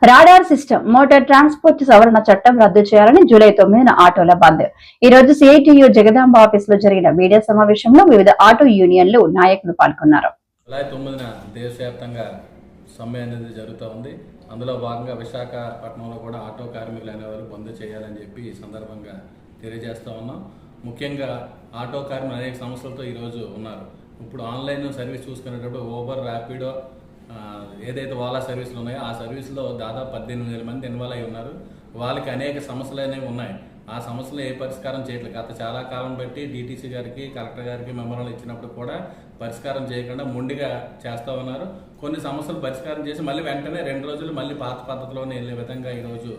Radar system motor transport సవరణ చట్టం రద్దు చేయాలని జూలై 9న ఆటోల బంద్. ఈ రోజు సిఐటియు జగదాంబ ఆఫీసులో జరిగిన మీడియా సమావేశంలో వివిధ ఆటో యూనియన్లు నాయకులు పాల్గొన్నారు. జూలై 9న దేశవ్యాప్తంగా సమ్మె అనేది జరుగుతూ ఉంది. అందులో భాగంగా విశాఖపట్నంలో కూడా ఆటో కార్మికులు అనేవారు బంద్ చేయాలని చెప్పి ఈ సందర్భంగా తెలియజేస్తూ ఉన్నాం. ముఖ్యంగా ఆటో కార్మికులు అనేక సమస్యలతో ఈరోజు ఉన్నారు. ఇప్పుడు ఆన్లైన్ సర్వీస్ చూసుకునేటప్పుడు ఊబర్, ర్యాపిడో, ఏదైతే ఓలా సర్వీసులు ఉన్నాయో ఆ సర్వీసులో దాదాపు 18,000 మంది ఇన్వాల్వ్ అయి ఉన్నారు. వాళ్ళకి అనేక సమస్యలు అనేవి ఉన్నాయి. ఆ సమస్యలు ఏ పరిష్కారం చేయట్లేదు. గత చాలా కాలం బట్టి డిటీసీ గారికి, కలెక్టర్ గారికి మెమోరాలు ఇచ్చినప్పుడు కూడా పరిష్కారం చేయకుండా మొండిగా చేస్తూ ఉన్నారు. కొన్ని సమస్యలు పరిష్కారం చేసి మళ్ళీ వెంటనే 2 రోజులు మళ్ళీ పాత పద్ధతిలోనే వెళ్ళే విధంగా ఈరోజు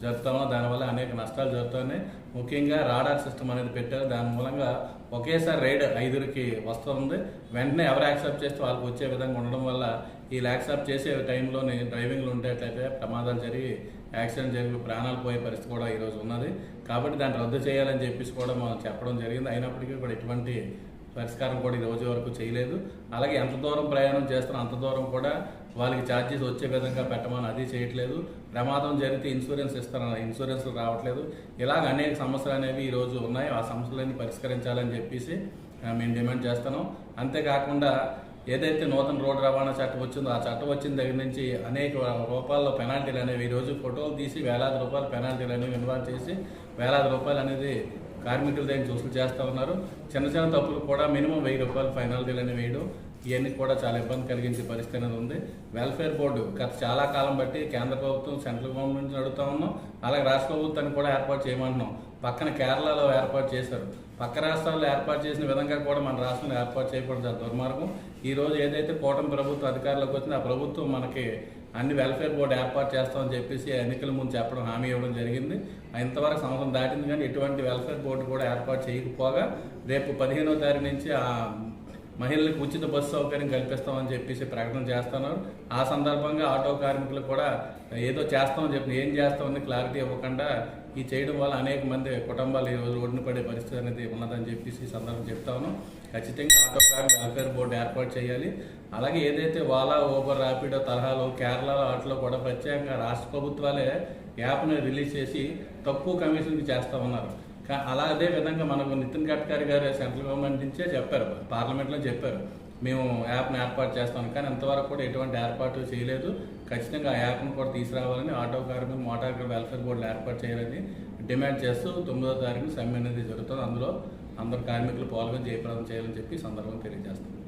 జరుగుతూ ఉన్నాం. దానివల్ల అనేక నష్టాలు జరుగుతున్నాయి. ముఖ్యంగా రాడార్ సిస్టమ్ అనేది పెట్టారు. దాని మూలంగా ఒకేసారి రైడ్ 5కి వస్తుంది. వెంటనే ఎవరు యాక్సెప్ట్ చేస్తే వాళ్ళకి వచ్చే విధంగా ఉండడం వల్ల వీళ్ళు యాక్సెప్ట్ చేసే టైంలోనే డ్రైవింగ్లు ఉండేట్లయితే ప్రమాదాలు జరిగి యాక్సిడెంట్ జరిగి ప్రాణాలు పోయే పరిస్థితి కూడా ఈరోజు ఉన్నది. కాబట్టి దాన్ని రద్దు చేయాలని చెప్పేసి కూడా మనం చెప్పడం జరిగింది. అయినప్పటికీ కూడా ఎటువంటి పరిష్కారం కూడా ఈ రోజు వరకు చేయలేదు. అలాగే ఎంత దూరం ప్రయాణం చేస్తారో అంత దూరం కూడా వాళ్ళకి ఛార్జెస్ వచ్చే విధంగా పెట్టమని అది చేయట్లేదు. ప్రమాదం జరిగితే ఇన్సూరెన్స్ ఇస్తారన్న ఇన్సూరెన్స్లు రావట్లేదు. ఇలాగ అనేక సమస్యలు అనేవి ఈరోజు ఉన్నాయి. ఆ సమస్యలన్నీ పరిష్కరించాలని చెప్పేసి మేము డిమాండ్ చేస్తున్నాం. అంతేకాకుండా ఏదైతే నూతన రోడ్డు రవాణా చట్టం వచ్చిందో ఆ చట్టం వచ్చిన దగ్గర నుంచి అనేక రూపాయల్లో పెనాల్టీలు అనేవి ఈరోజు ఫోటోలు తీసి వేలాది రూపాయల పెనాల్టీలు అనేవి ఇన్వాల్వ్ చేసి వేలాది రూపాయలు అనేది కార్మికుల దగ్గర వసూలు చేస్తూ ఉన్నారు. చిన్న చిన్న తప్పులు కూడా మినిమం 1000 రూపాయలు పెనాల్టీలు అనేవి వేయడం ఇవన్నీ కూడా చాలా ఇబ్బంది కలిగించే పరిస్థితి అనేది ఉంది. వెల్ఫేర్ బోర్డు గత చాలా కాలం బట్టి కేంద్ర ప్రభుత్వం, సెంట్రల్ గవర్నమెంట్ నడుపుతా ఉన్నాం. అలాగే రాష్ట్ర ప్రభుత్వాన్ని కూడా ఏర్పాటు చేయమంటున్నాం. పక్కన కేరళలో ఏర్పాటు చేశారు. పక్క రాష్ట్రాల్లో ఏర్పాటు చేసిన విధంగా కూడా మన రాష్ట్రంలో ఏర్పాటు చేయకూడదు. చాలా దుర్మార్గం. ఈరోజు ఏదైతే కూటమి ప్రభుత్వం అధికారంలోకి వచ్చిందో ఆ ప్రభుత్వం మనకి అన్ని వెల్ఫేర్ బోర్డు ఏర్పాటు చేస్తామని చెప్పేసి ఎన్నికల ముందు చెప్పడం, హామీ ఇవ్వడం జరిగింది. ఇంతవరకు సంవత్సరం దాటింది కానీ ఎటువంటి వెల్ఫేర్ బోర్డు కూడా ఏర్పాటు చేయకపోగా రేపు 15వ తారీఖు నుంచి ఆ మహిళలకు ఉచిత బస్సు సౌకర్యం కల్పిస్తామని చెప్పేసి ప్రకటన చేస్తున్నారు. ఆ సందర్భంగా ఆటో కార్మికులు కూడా ఏదో చేస్తామని చెప్పి ఏం చేస్తామని క్లారిటీ ఇవ్వకుండా ఈ చేయడం వల్ల అనేక మంది కుటుంబాలు ఈరోజు రోడ్డున పడే పరిస్థితి అనేది ఉన్నదని చెప్పేసి ఈ సందర్భం చెప్తా ఉన్నాం. ఖచ్చితంగా ఆటో కార్మిక వెల్ఫేర్ బోర్డు ఏర్పాటు చేయాలి. అలాగే ఏదైతే ఓలా, ఊబర్, ర్యాపిడో తరహాలో కేరళలో వాటిలో కూడా ప్రత్యేకంగా రాష్ట్ర ప్రభుత్వాలే యాప్ని రిలీజ్ చేసి తక్కువ కమిషన్కి చేస్తూ ఉన్నారు. అదే విధంగా మనకు నితిన్ గడ్కరీ గారు సెంట్రల్ గవర్నమెంట్ నుంచే చెప్పారు, పార్లమెంట్లో చెప్పారు మేము యాప్ని ఏర్పాటు చేస్తాం. కానీ అంతవరకు కూడా ఎటువంటి ఏర్పాటు చేయలేదు. ఖచ్చితంగా ఆ యాప్ను కూడా తీసుకురావాలని ఆటో కార్మికులు, మోటార్ వెల్ఫేర్ బోర్డులు ఏర్పాటు చేయాలని డిమాండ్ చేస్తూ 9వ తారీఖున సమ్మె అనేది జరుగుతుంది. అందులో అందరు కార్మికులు పాల్గొని జయప్రదం చేయాలని చెప్పి సందర్భం తెలియజేస్తాం.